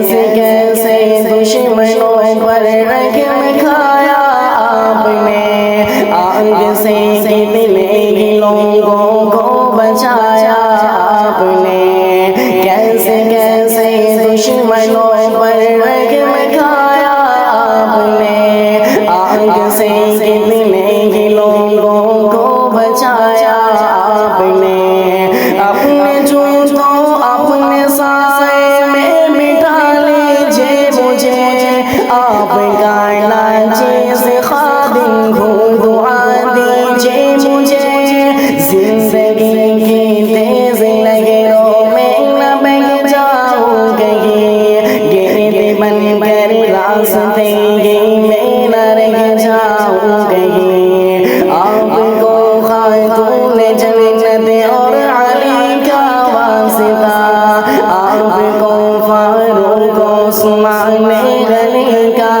کیسے دشمنوں پر رحم کھایا آپ نے، آگ سے کتنے ہی لوگوں کو بچایا آپ نے، کیسے کیسے دشمنوں پر رحم کھایا آپ نے، آگ سے کتنے ہی لوگوں کو بچایا آپ نے، اپنے جوتوں اپنے سائے میں مٹا لیجئے مجھے، آپ کا ناچیز خادم کو دعا دیجئے مجھے، زندگی کی تیز لہروں میں نہ بہہ جاؤں کہیں، گرد بن کر راستے ہی میں نہ رہ جاؤں کہیں، آپ کو خاتون جنت اور علی کا واسطہ، آپ کو فاروق عثمان غنی کا